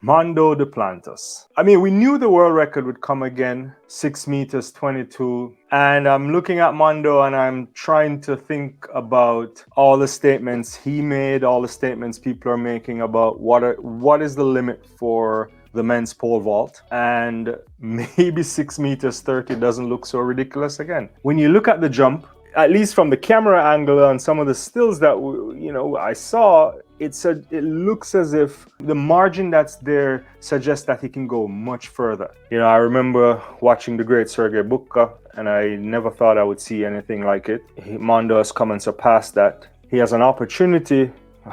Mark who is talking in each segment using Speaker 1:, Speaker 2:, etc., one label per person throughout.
Speaker 1: Mondo Duplantis. I mean, we knew the world record would come again, 6 meters 22. And I'm looking at Mondo and I'm trying to think about all the statements he made, all the statements people are making about what is the limit for the men's pole vault, and maybe 6 meters 30 doesn't look so ridiculous again. When you look at the jump, at least from the camera angle and some of the stills that I saw, it looks as if the margin that's there suggests that he can go much further. I remember watching the great Sergei Bubka, and I never thought I would see anything like it. Mondo has come and surpassed that. He has an opportunity,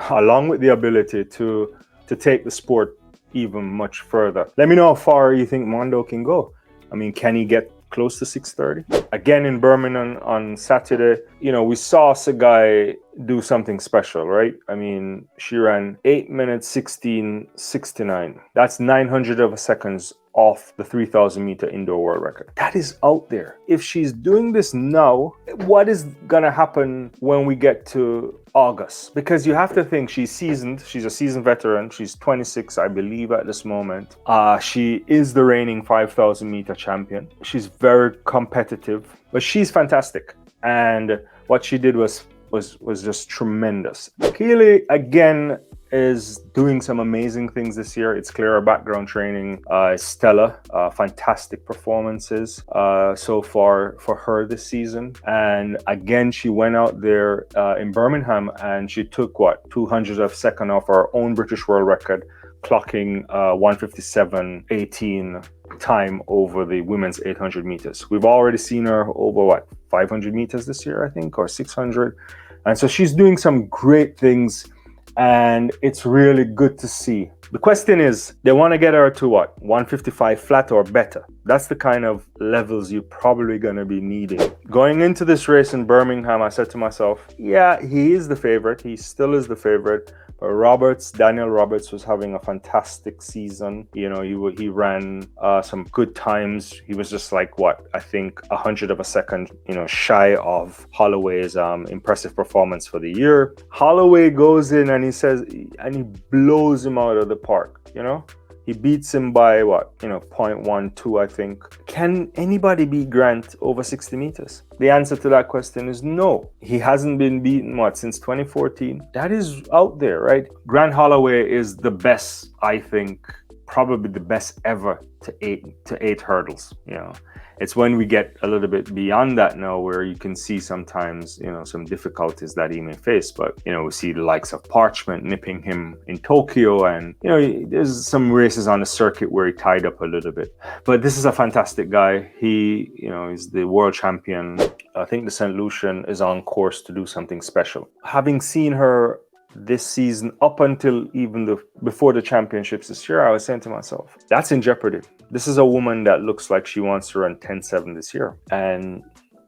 Speaker 1: along with the ability, to take the sport even much further. Let me know how far you think Mondo can go. I mean, can he get close to 6:30? Again in Birmingham on Saturday, we saw Tsegay do something special, right? I mean, she ran 8 minutes 16:69. That's 900 of a seconds off the 3,000 meter indoor world record. That is out there. If she's doing this now, what is gonna happen when we get to August? Because you have to think she's seasoned. She's a seasoned veteran. She's 26, I believe, at this moment. She is the reigning 5,000 meter champion. She's very competitive, but she's fantastic. And what she did was just tremendous. Keely, again, is doing some amazing things this year. It's clear her background training is stellar. Fantastic performances so far for her this season. And again, she went out there in Birmingham and she took 200 of a second off her own British world record, clocking 157.18 time over the women's 800 meters. We've already seen her over 500 meters this year, I think, or 600. And so she's doing some great things, and it's really good to see. The question is, they want to get her to 155 flat or better. That's the kind of levels you're probably going to be needing. Going into this race in Birmingham, I said to myself, yeah, he is the favorite. He still is the favorite. But Daniel Roberts was having a fantastic season. He ran some good times. He was just I think 100 of a second, shy of Holloway's impressive performance for the year. Holloway goes in and he blows him out of the park. He beats him by 0.12, I think. Can anybody beat Grant over 60 meters? The answer to that question is no. He hasn't been beaten since 2014. That is out there, right? Grant Holloway is the best, I think, probably the best ever to eight hurdles. It's when we get a little bit beyond that now where you can see sometimes, some difficulties that he may face. But, we see the likes of Parchment nipping him in Tokyo, and, there's some races on the circuit where he tied up a little bit. But this is a fantastic guy. He, is the world champion. I think the St. Lucian is on course to do something special. Having seen her this season up until even before the championships this year, I was saying to myself, that's in jeopardy. This is a woman that looks like she wants to run 10.7 this year, and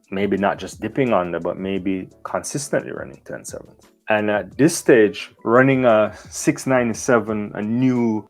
Speaker 1: maybe not just dipping under, but maybe consistently running 10.7. And at this stage, running a 6.97, a new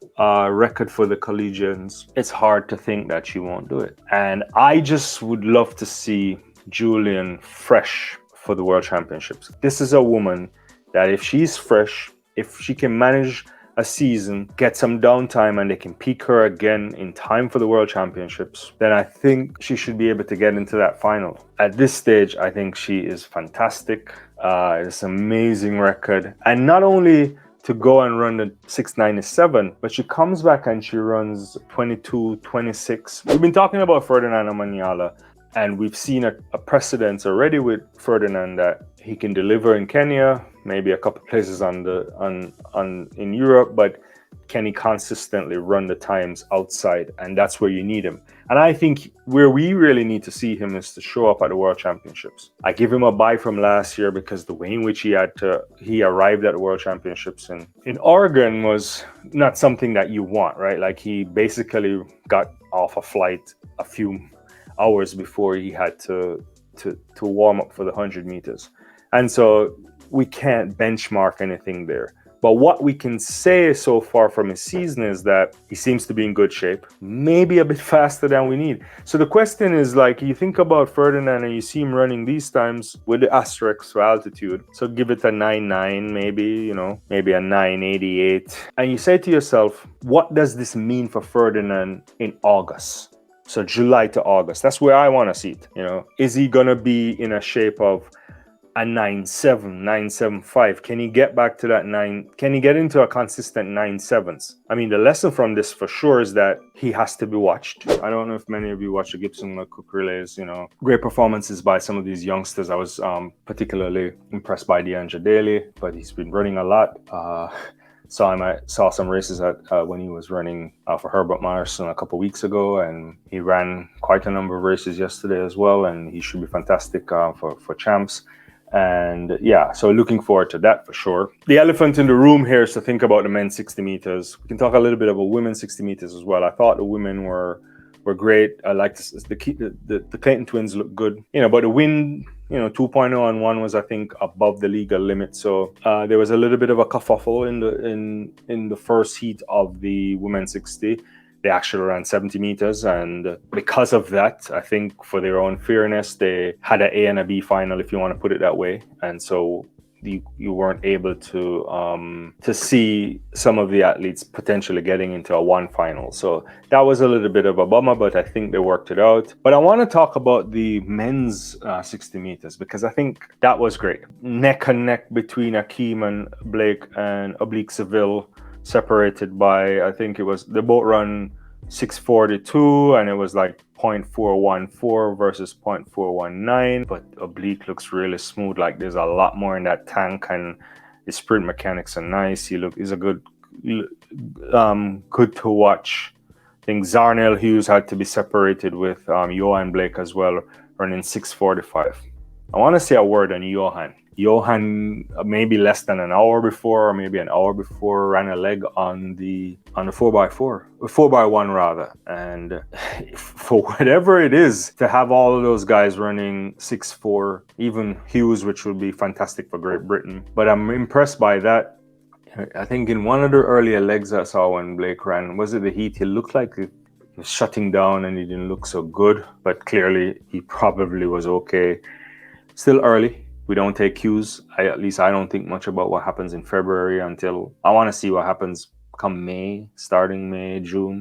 Speaker 1: record for the collegians, it's hard to think that she won't do it. And I just would love to see Julian fresh for the World Championships. This is a woman that if she's fresh, if she can manage a season, get some downtime, and they can peak her again in time for the World Championships, then I think she should be able to get into that final. At this stage, I think she is fantastic. It's an amazing record. And not only to go and run the 6.97, but she comes back and she runs 22.26. We've been talking about Ferdinand Omanyala, and we've seen a precedence already with Ferdinand that he can deliver in Kenya, maybe a couple places in Europe, but can he consistently run the times outside? And that's where you need him. And I think where we really need to see him is to show up at the World Championships. I give him a bye from last year because the way in which he arrived at the World Championships in Oregon was not something that you want, right? He basically got off a flight a few hours before he had to warm up for the 100 meters. And so we can't benchmark anything there. But what we can say so far from his season is that he seems to be in good shape, maybe a bit faster than we need. So the question is, like, you think about Ferdinand and you see him running these times with the asterisk for altitude. So give it a 9.9, maybe, you know, maybe a 9.88. And you say to yourself, what does this mean for Ferdinand in August? So July to August, that's where I want to see it. You know, is he going to be in a shape of a 9.7, 9.75? Can he get back to that 9? Can he get into a consistent 9.7s? I mean, the lesson from this for sure is that he has to be watched. I don't know if many of you watch the Gibson Cook relays, you know, great performances by some of these youngsters. I was particularly impressed by DeAndre Daly, but he's been running a lot. Saw some races when he was running for Herbert Morrison a couple weeks ago, and he ran quite a number of races yesterday as well, and he should be fantastic for champs. And yeah, so looking forward to that for sure. The elephant in the room here is to think about the men's 60 meters. We can talk a little bit about women's 60 meters as well. I thought the women were great. I liked the Clayton twins look good, you know, but the wind, you know, 2.0 and 1 was, I think, above the legal limit. So there was a little bit of a kerfuffle in the first heat of the women's 60. They actually ran 70 meters, and because of that, I think for their own fairness, they had an A and a B final, if you want to put it that way. And so you weren't able to see some of the athletes potentially getting into a 1 final. So that was a little bit of a bummer, but I think they worked it out. But I want to talk about the men's 60 meters, because I think that was great. Neck and neck between Akeem and Blake and Oblique Seville, separated by, I think it was, they both run 6:42, and it was like 0.414 versus 0.419. But Oblique looks really smooth, like there's a lot more in that tank, and his sprint mechanics are nice. He's a good to watch. I think Zarnell Hughes had to be separated with Johan Blake as well, running 6:45. I want to say a word on Johan. Johan, maybe less than an hour before, or maybe an hour before, ran a leg on the 4x1 rather. And for whatever it is to have all of those guys running 6.4, even Hughes, which would be fantastic for Great Britain. But I'm impressed by that. I think in one of the earlier legs I saw when Blake ran, was it the heat? He looked like he was shutting down and he didn't look so good, but clearly he probably was okay. Still early. We don't take cues. At least I don't think much about what happens in February until I want to see what happens come May, starting May, June.